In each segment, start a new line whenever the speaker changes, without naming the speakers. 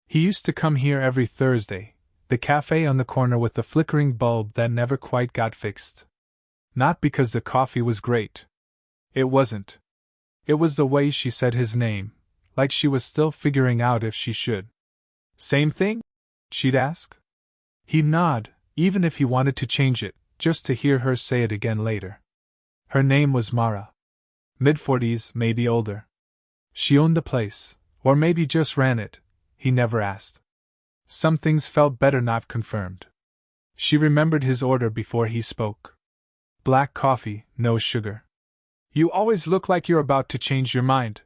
He used to come here every Thursday, the cafe on the corner with the flickering bulb that never quite got fixed. Not because the coffee was great. It wasn't. It was the way she said his name, like she was still figuring out if she should. Same thing? She'd ask. He'd nod, even if he wanted to change it, just to hear her say it again later. Her name was Mara. Mid-40s, maybe older. She owned the place, or maybe just ran it, he never asked. Some things felt better not confirmed. She remembered his order before he spoke. Black coffee, no sugar. You always look like you're about to change your mind,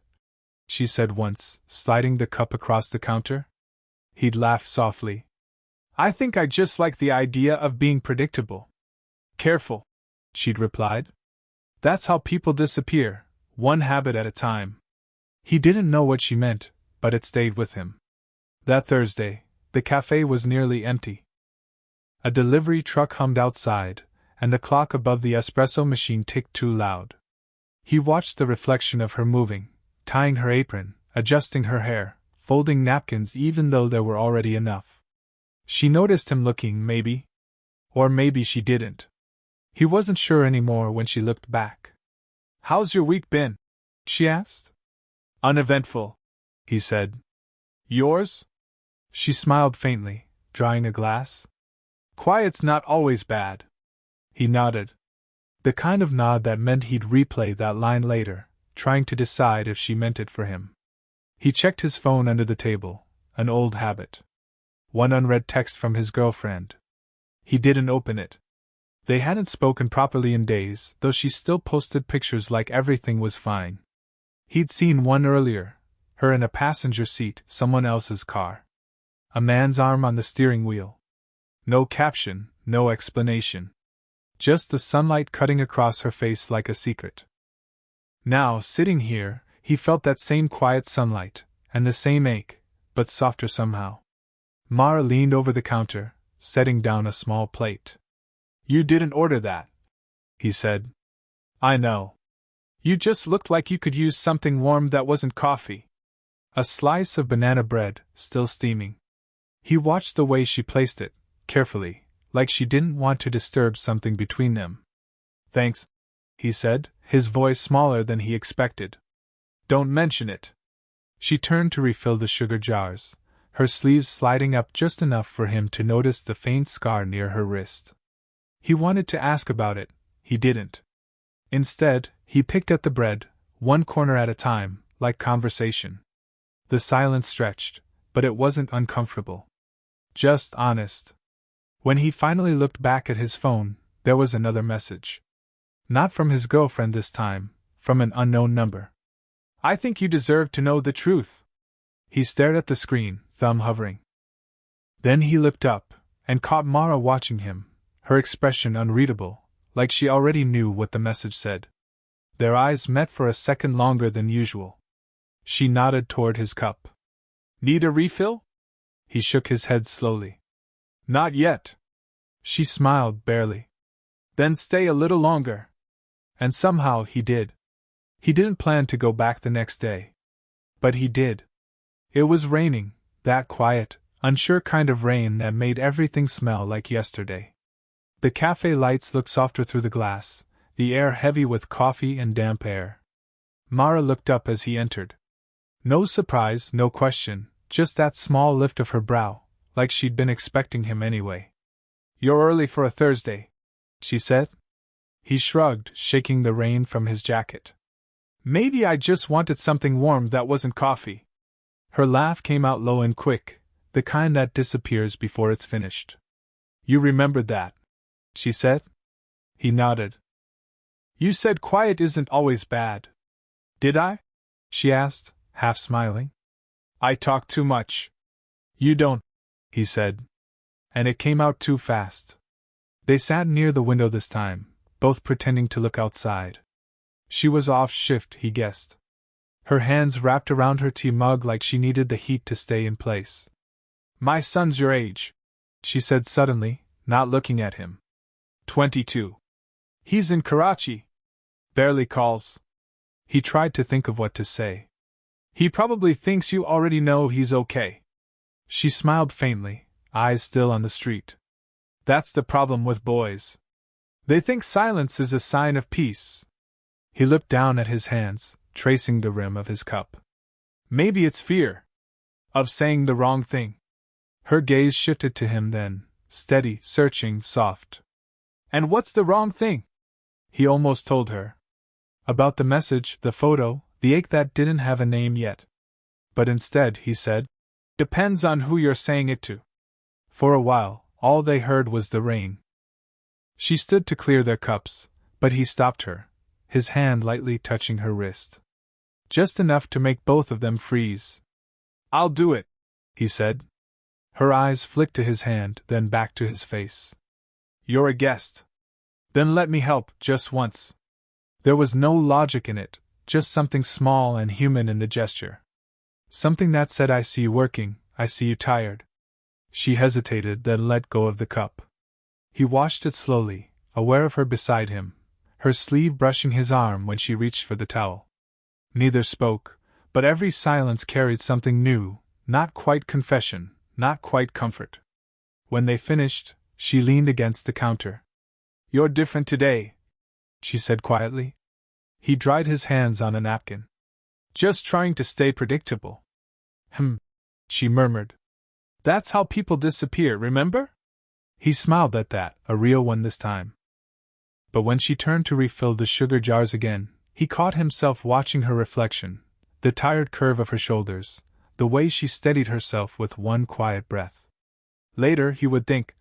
she said once, sliding the cup across the counter. He'd laughed softly. I think I just like the idea of being predictable. Careful, she'd replied. That's how people disappear, one habit at a time. He didn't know what she meant, but it stayed with him. That Thursday, the cafe was nearly empty. A delivery truck hummed outside, and the clock above the espresso machine ticked too loud. He watched the reflection of her moving, tying her apron, adjusting her hair, folding napkins even though there were already enough. She noticed him looking, maybe. Or maybe she didn't. He wasn't sure anymore when she looked back. How's your week been? She asked. Uneventful, he said. Yours? She smiled faintly, drying a glass. Quiet's not always bad. He nodded. The kind of nod that meant he'd replay that line later, trying to decide if she meant it for him. He checked his phone under the table, an old habit. One unread text from his girlfriend. He didn't open it. They hadn't spoken properly in days, though she still posted pictures like everything was fine. He'd seen one earlier, her in a passenger seat, someone else's car. A man's arm on the steering wheel. No caption, no explanation. Just the sunlight cutting across her face like a secret. Now, sitting here, he felt that same quiet sunlight, and the same ache, but softer somehow. Mara leaned over the counter, setting down a small plate. You didn't order that, he said. I know. You just looked like you could use something warm that wasn't coffee. A slice of banana bread, still steaming. He watched the way she placed it, carefully, like she didn't want to disturb something between them. Thanks, he said, his voice smaller than he expected. Don't mention it. She turned to refill the sugar jars, her sleeves sliding up just enough for him to notice the faint scar near her wrist. He wanted to ask about it, he didn't. Instead, he picked at the bread, one corner at a time, like conversation. The silence stretched, but it wasn't uncomfortable. Just honest. When he finally looked back at his phone, there was another message. Not from his girlfriend this time, from an unknown number. I think you deserve to know the truth. He stared at the screen, thumb hovering. Then he looked up, and caught Mara watching him, her expression unreadable, like she already knew what the message said. Their eyes met for a second longer than usual. She nodded toward his cup. Need a refill? He shook his head slowly. Not yet. She smiled barely. Then stay a little longer. And somehow he did. He didn't plan to go back the next day. But he did. It was raining, that quiet, unsure kind of rain that made everything smell like yesterday. The cafe lights looked softer through the glass, the air heavy with coffee and damp air. Mara looked up as he entered. No surprise, no question, just that small lift of her brow, like she'd been expecting him anyway. You're early for a Thursday, she said. He shrugged, shaking the rain from his jacket. Maybe I just wanted something warm that wasn't coffee. Her laugh came out low and quick, the kind that disappears before it's finished. You remembered that, she said. He nodded. You said quiet isn't always bad. Did I? She asked, half smiling. I talk too much. You don't, he said. And it came out too fast. They sat near the window this time, both pretending to look outside. She was off shift, he guessed. Her hands wrapped around her tea mug like she needed the heat to stay in place. My son's your age, she said suddenly, not looking at him. 22. He's in Karachi. Barely calls. He tried to think of what to say. He probably thinks you already know he's okay. She smiled faintly, eyes still on the street. That's the problem with boys. They think silence is a sign of peace. He looked down at his hands, tracing the rim of his cup. Maybe it's fear of saying the wrong thing. Her gaze shifted to him then, steady, searching, soft. And what's the wrong thing? He almost told her. About the message, the photo, the ache that didn't have a name yet. But instead, he said, depends on who you're saying it to. For a while, all they heard was the rain. She stood to clear their cups, but he stopped her, his hand lightly touching her wrist. Just enough to make both of them freeze. I'll do it, he said. Her eyes flicked to his hand, then back to his face. You're a guest. Then let me help, just once. There was no logic in it, just something small and human in the gesture. Something that said, I see you working, I see you tired. She hesitated, then let go of the cup. He washed it slowly, aware of her beside him, her sleeve brushing his arm when she reached for the towel. Neither spoke, but every silence carried something new, not quite confession, not quite comfort. When they finished, she leaned against the counter. You're different today, she said quietly. He dried his hands on a napkin. Just trying to stay predictable. She murmured. That's how people disappear, remember? He smiled at that, a real one this time. But when she turned to refill the sugar jars again, he caught himself watching her reflection, the tired curve of her shoulders, the way she steadied herself with one quiet breath. Later, he would think,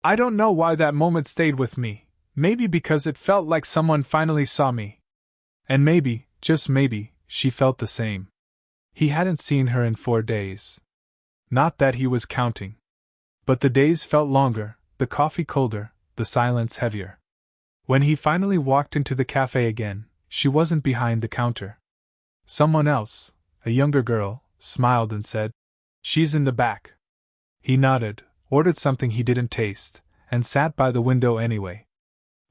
I don't know why that moment stayed with me, maybe because it felt like someone finally saw me. And maybe, just maybe, she felt the same. He hadn't seen her in 4 days. Not that he was counting. But the days felt longer, the coffee colder, the silence heavier. When he finally walked into the cafe again, she wasn't behind the counter. Someone else, a younger girl, smiled and said, She's in the back. He nodded, ordered something he didn't taste, and sat by the window anyway.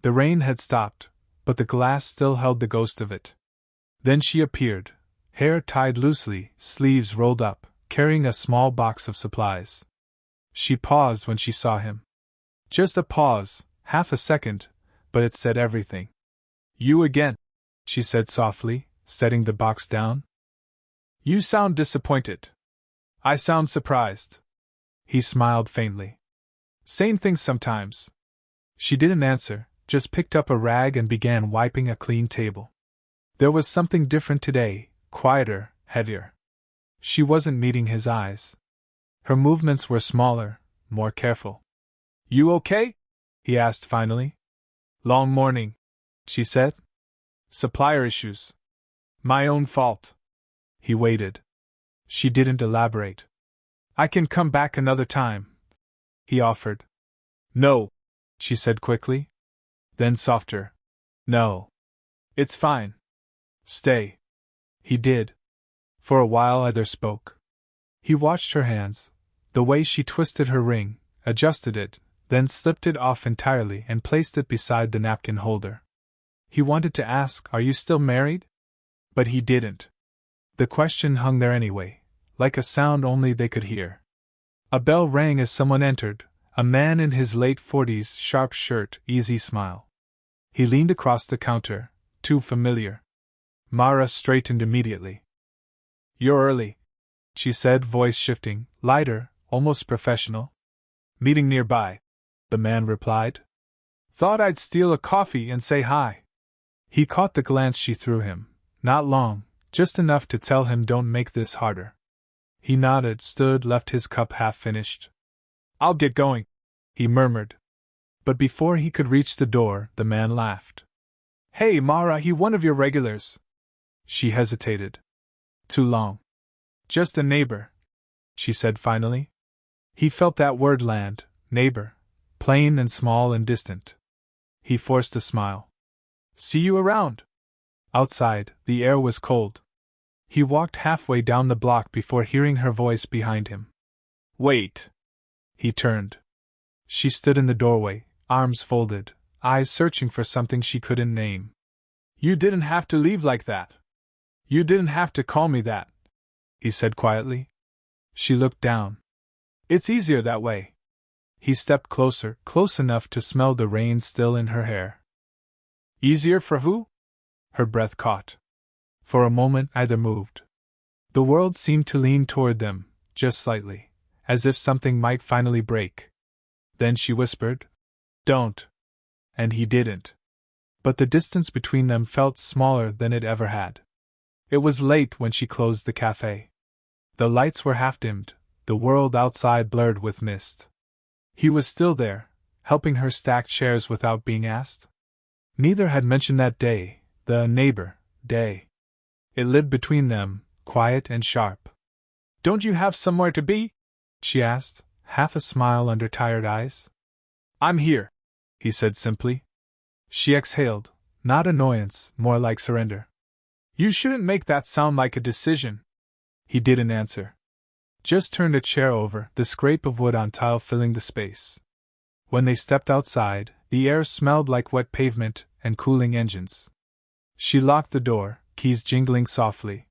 The rain had stopped, but the glass still held the ghost of it. Then she appeared, hair tied loosely, sleeves rolled up, carrying a small box of supplies. She paused when she saw him. Just a pause, half a second, but it said everything. You again, she said softly, setting the box down. You sound disappointed. I sound surprised. He smiled faintly. Same things sometimes. She didn't answer, just picked up a rag and began wiping a clean table. There was something different today, quieter, heavier. She wasn't meeting his eyes. Her movements were smaller, more careful. You okay? He asked finally. Long morning, she said. Supplier issues. My own fault. He waited. She didn't elaborate. I can come back another time, he offered. No, she said quickly. Then softer. No. It's fine. Stay. He did. For a while either spoke. He watched her hands, the way she twisted her ring, adjusted it, then slipped it off entirely and placed it beside the napkin holder. He wanted to ask, Are you still married? But he didn't. The question hung there anyway, like a sound only they could hear. A bell rang as someone entered, a man in his late 40s, sharp shirt, easy smile. He leaned across the counter, too familiar. Mara straightened immediately. You're early, she said, voice shifting, lighter, almost professional. Meeting nearby, the man replied. Thought I'd steal a coffee and say hi. He caught the glance she threw him, not long, just enough to tell him don't make this harder. He nodded, stood, left his cup half finished. I'll get going, he murmured. But before he could reach the door, the man laughed. Hey, Mara, he one of your regulars. She hesitated. Too long. Just a neighbor, she said finally. He felt that word land, neighbor, plain and small and distant. He forced a smile. See you around. Outside, the air was cold. He walked halfway down the block before hearing her voice behind him. Wait. He turned. She stood in the doorway, arms folded, eyes searching for something she couldn't name. You didn't have to leave like that. You didn't have to call me that, he said quietly. She looked down. It's easier that way. He stepped closer, close enough to smell the rain still in her hair. Easier for who? Her breath caught. For a moment neither moved. The world seemed to lean toward them, just slightly, as if something might finally break. Then she whispered, "Don't." And he didn't. But the distance between them felt smaller than it ever had. It was late when she closed the cafe. The lights were half-dimmed, the world outside blurred with mist. He was still there, helping her stack chairs without being asked. Neither had mentioned that day, the neighbor day. It lived between them, quiet and sharp. "Don't you have somewhere to be?" she asked, half a smile under tired eyes. "I'm here," he said simply. She exhaled, not annoyance, more like surrender. "You shouldn't make that sound like a decision." He didn't answer. Just turned a chair over, the scrape of wood on tile filling the space. When they stepped outside, the air smelled like wet pavement and cooling engines. She locked the door, keys jingling softly.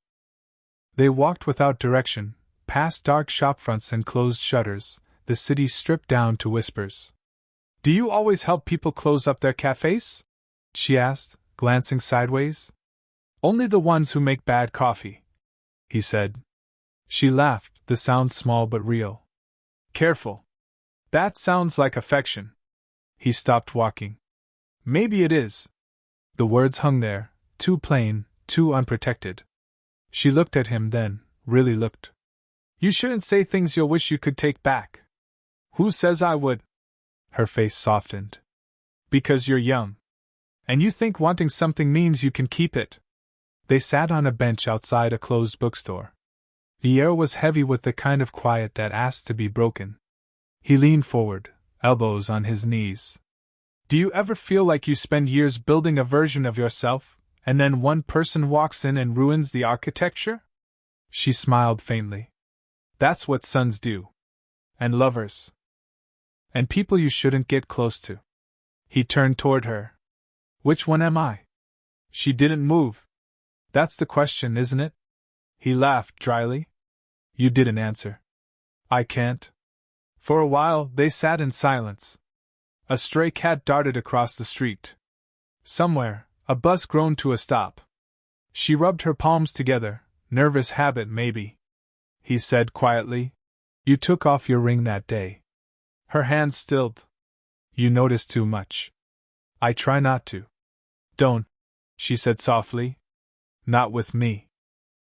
They walked without direction, past dark shopfronts and closed shutters, the city stripped down to whispers. "Do you always help people close up their cafes?" she asked, glancing sideways. "Only the ones who make bad coffee," he said. She laughed, the sound small but real. "Careful. That sounds like affection." He stopped walking. "Maybe it is." The words hung there, too plain, too unprotected. She looked at him then, really looked. "You shouldn't say things you'll wish you could take back." "Who says I would?" Her face softened. "Because you're young. And you think wanting something means you can keep it." They sat on a bench outside a closed bookstore. The air was heavy with the kind of quiet that asks to be broken. He leaned forward, elbows on his knees. "Do you ever feel like you spend years building a version of yourself, and then one person walks in and ruins the architecture?" She smiled faintly. "That's what sons do. And lovers. And people you shouldn't get close to." He turned toward her. "Which one am I?" She didn't move. "That's the question, isn't it?" He laughed dryly. "You didn't answer." "I can't." For a while they sat in silence. A stray cat darted across the street. Somewhere, a bus groaned to a stop. She rubbed her palms together, nervous habit maybe. He said quietly, "You took off your ring that day." Her hands stilled. "You noticed too much." "I try not to." "Don't," she said softly. "Not with me."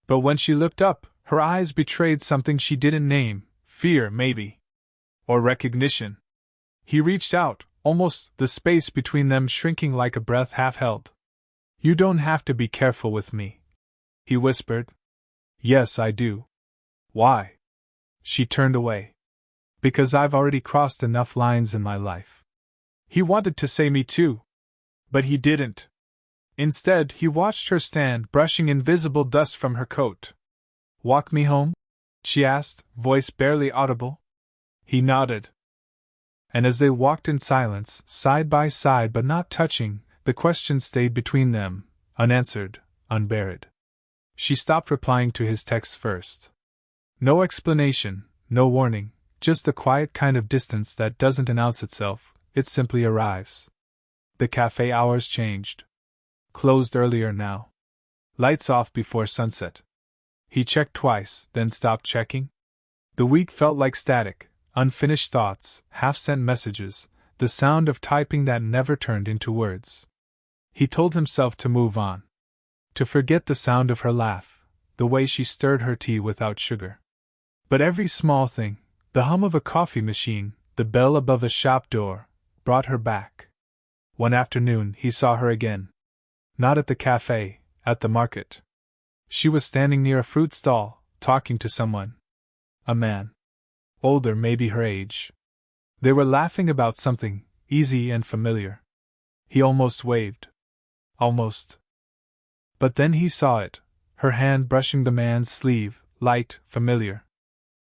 But when she looked up, her eyes betrayed something she didn't name, fear maybe. Or recognition. He reached out, almost the space between them shrinking like a breath half held. "You don't have to be careful with me," he whispered. "Yes, I do." "Why?" She turned away. "Because I've already crossed enough lines in my life." He wanted to say me too. But he didn't. Instead, he watched her stand, brushing invisible dust from her coat. "Walk me home?" she asked, voice barely audible. He nodded. And as they walked in silence, side by side but not touching, the question stayed between them, unanswered, unburied. She stopped replying to his texts first. No explanation, no warning, just the quiet kind of distance that doesn't announce itself, it simply arrives. The cafe hours changed. Closed earlier now. Lights off before sunset. He checked twice, then stopped checking. The week felt like static, unfinished thoughts, half-sent messages, the sound of typing that never turned into words. He told himself to move on. To forget the sound of her laugh, the way she stirred her tea without sugar. But every small thing, the hum of a coffee machine, the bell above a shop door, brought her back. One afternoon he saw her again. Not at the cafe, at the market. She was standing near a fruit stall, talking to someone. A man. Older, maybe her age. They were laughing about something, easy and familiar. He almost waved. Almost. But then he saw it, her hand brushing the man's sleeve, light, familiar.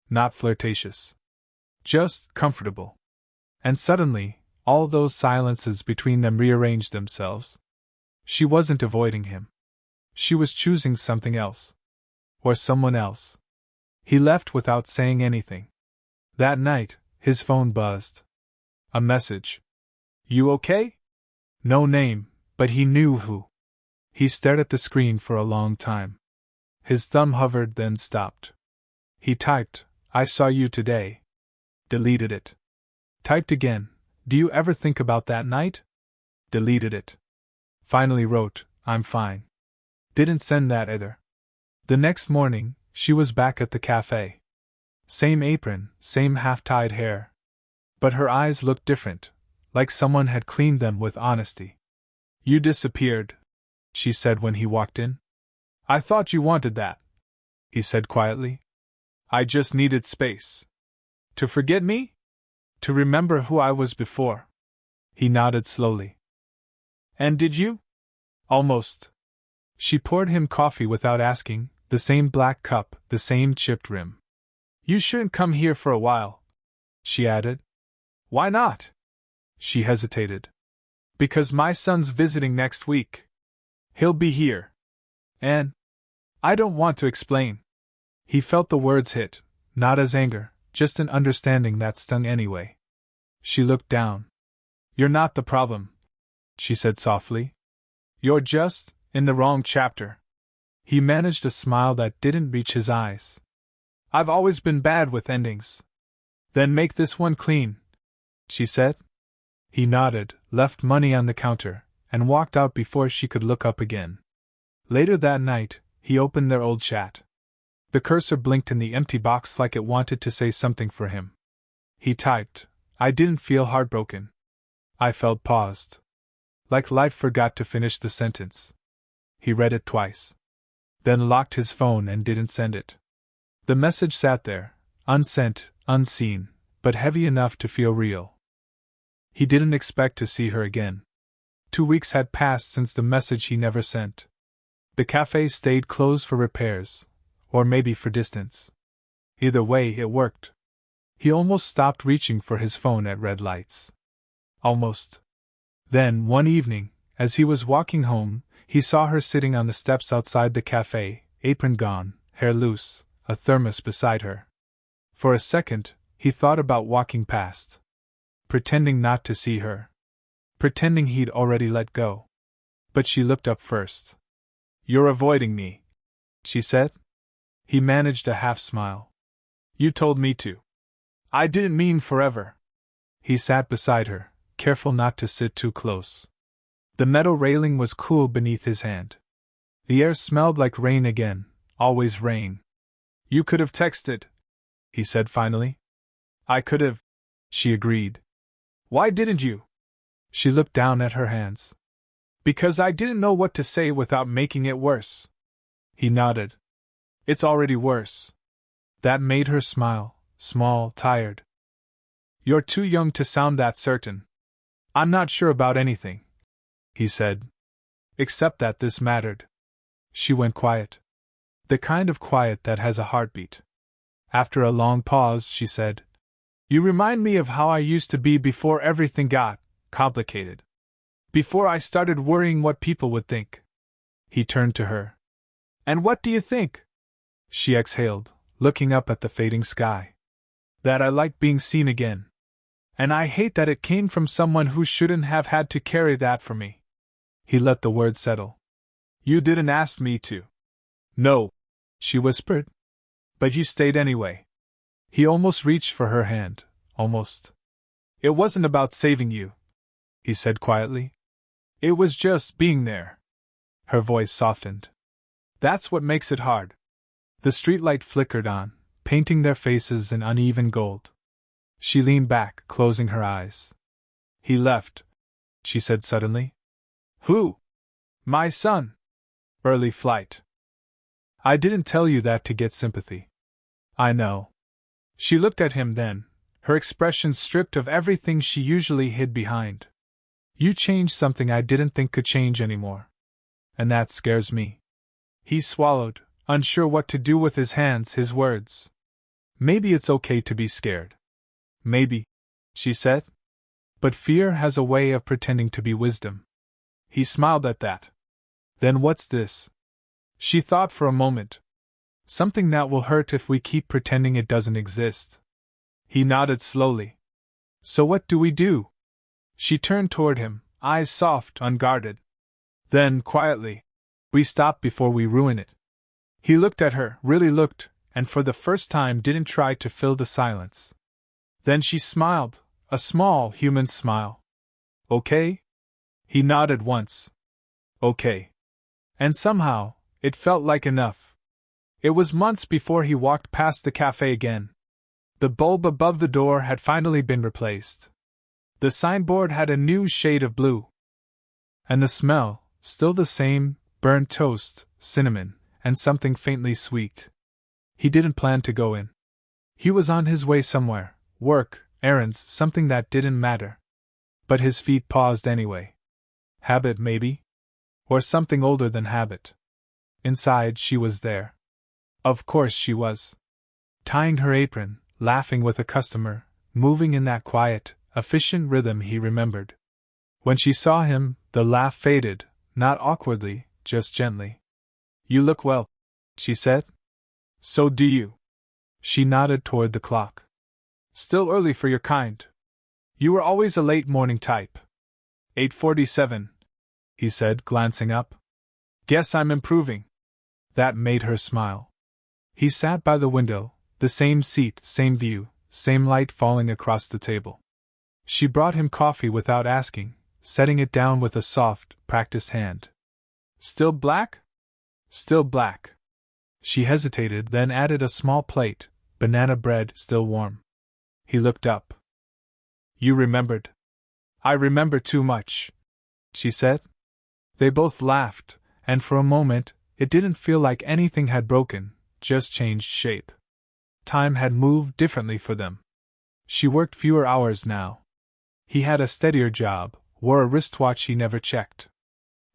Not flirtatious. Just comfortable. And suddenly, all those silences between them rearranged themselves. She wasn't avoiding him. She was choosing something else. Or someone else. He left without saying anything. That night, his phone buzzed. A message. You okay? No name, but he knew who. He stared at the screen for a long time. His thumb hovered, then stopped. He typed, I saw you today. Deleted it. Typed again, do you ever think about that night? Deleted it. Finally wrote, I'm fine. Didn't send that either. The next morning, she was back at the cafe. Same apron, same half-tied hair. But her eyes looked different, like someone had cleaned them with honesty. You disappeared, she said when he walked in. I thought you wanted that, he said quietly. I just needed space. To forget me? To remember who I was before. He nodded slowly. And did you? Almost. She poured him coffee without asking, the same black cup, the same chipped rim. You shouldn't come here for a while, she added. Why not? She hesitated. Because my son's visiting next week. He'll be here. And I don't want to explain. He felt the words hit, not as anger, just an understanding that stung anyway. She looked down. You're not the problem, she said softly. You're just in the wrong chapter. He managed a smile that didn't reach his eyes. I've always been bad with endings. Then make this one clean, she said. He nodded, left money on the counter, and walked out before she could look up again. Later that night, he opened their old chat. The cursor blinked in the empty box like it wanted to say something for him. He typed, I didn't feel heartbroken. I felt paused. Like life forgot to finish the sentence. He read it twice. Then locked his phone and didn't send it. The message sat there, unsent, unseen, but heavy enough to feel real. He didn't expect to see her again. 2 weeks had passed since the message he never sent. The cafe stayed closed for repairs, or maybe for distance. Either way, it worked. He almost stopped reaching for his phone at red lights. Almost. Then, one evening, as he was walking home, he saw her sitting on the steps outside the cafe, apron gone, hair loose, a thermos beside her. For a second, he thought about walking past. Pretending not to see her. Pretending he'd already let go. But she looked up first. You're avoiding me, she said. He managed a half smile. You told me to. I didn't mean forever. He sat beside her, careful not to sit too close. The metal railing was cool beneath his hand. The air smelled like rain again, always rain. You could have texted, he said finally. I could have, she agreed. Why didn't you? She looked down at her hands. Because I didn't know what to say without making it worse. He nodded. It's already worse. That made her smile, small, tired. You're too young to sound that certain. I'm not sure about anything, he said. Except that this mattered. She went quiet. The kind of quiet that has a heartbeat. After a long pause, she said, You remind me of how I used to be before everything got complicated. Before I started worrying what people would think. He turned to her. And what do you think? She exhaled, looking up at the fading sky. That I like being seen again. And I hate that it came from someone who shouldn't have had to carry that for me. He let the words settle. You didn't ask me to. No, she whispered. But you stayed anyway. He almost reached for her hand, almost. It wasn't about saving you, he said quietly. It was just being there. Her voice softened. That's what makes it hard. The streetlight flickered on, painting their faces in uneven gold. She leaned back, closing her eyes. He left, she said suddenly. Who? My son. Early flight. I didn't tell you that to get sympathy. I know. She looked at him then, her expression stripped of everything she usually hid behind. You changed something I didn't think could change anymore. And that scares me. He swallowed, unsure what to do with his hands, his words. Maybe it's okay to be scared. Maybe, she said. But fear has a way of pretending to be wisdom. He smiled at that. Then what's this? She thought for a moment. Something that will hurt if we keep pretending it doesn't exist. He nodded slowly. So what do we do? She turned toward him, eyes soft, unguarded. Then, quietly, we stop before we ruin it. He looked at her, really looked, and for the first time didn't try to fill the silence. Then she smiled, a small, human smile. Okay? He nodded once. Okay. And somehow, it felt like enough. It was months before he walked past the cafe again. The bulb above the door had finally been replaced. The signboard had a new shade of blue. And the smell, still the same, burnt toast, cinnamon, and something faintly sweet. He didn't plan to go in. He was on his way somewhere, work, errands, something that didn't matter. But his feet paused anyway. Habit, maybe? Or something older than habit. Inside, she was there. Of course she was. Tying her apron, laughing with a customer, moving in that quiet, efficient rhythm he remembered. When she saw him, the laugh faded, not awkwardly, just gently. You look well, she said. So do you. She nodded toward the clock. Still early for your kind. You were always a late morning type. 8:47, he said, glancing up. Guess I'm improving. That made her smile. He sat by the window, the same seat, same view, same light falling across the table. She brought him coffee without asking, setting it down with a soft, practiced hand. Still black? Still black. She hesitated, then added a small plate, banana bread still warm. He looked up. You remembered. I remember too much, she said. They both laughed, and for a moment, it didn't feel like anything had broken, just changed shape. Time had moved differently for them. She worked fewer hours now. He had a steadier job, wore a wristwatch he never checked.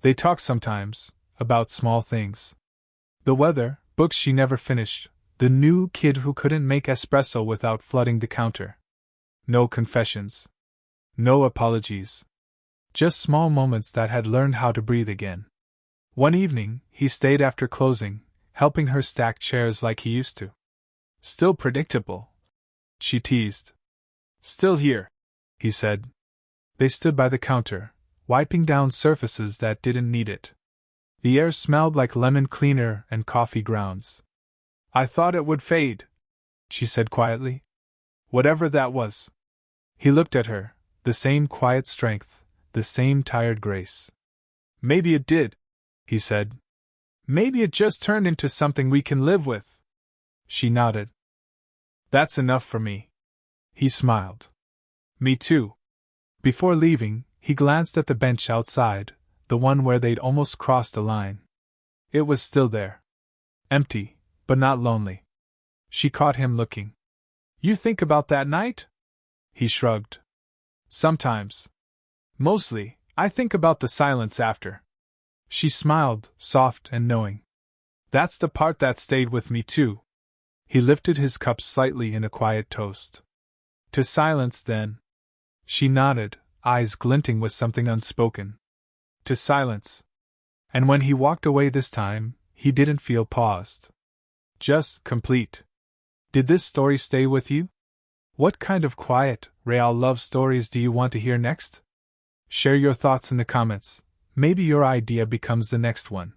They talked sometimes, about small things. The weather, books she never finished, the new kid who couldn't make espresso without flooding the counter. No confessions. No apologies. Just small moments that had learned how to breathe again. One evening, he stayed after closing, helping her stack chairs like he used to. Still predictable, she teased. Still here, he said. They stood by the counter, wiping down surfaces that didn't need it. The air smelled like lemon cleaner and coffee grounds. I thought it would fade, she said quietly. Whatever that was. He looked at her, the same quiet strength, the same tired grace. Maybe it did, he said. Maybe it just turned into something we can live with. She nodded. That's enough for me. He smiled. Me too. Before leaving, he glanced at the bench outside, the one where they'd almost crossed the line. It was still there. Empty, but not lonely. She caught him looking. You think about that night? He shrugged. Sometimes. Mostly, I think about the silence after. She smiled, soft and knowing. That's the part that stayed with me too. He lifted his cup slightly in a quiet toast. To silence, then. She nodded, eyes glinting with something unspoken. To silence. And when he walked away this time, he didn't feel paused. Just complete. Did this story stay with you? What kind of quiet, real love stories do you want to hear next? Share your thoughts in the comments. Maybe your idea becomes the next one.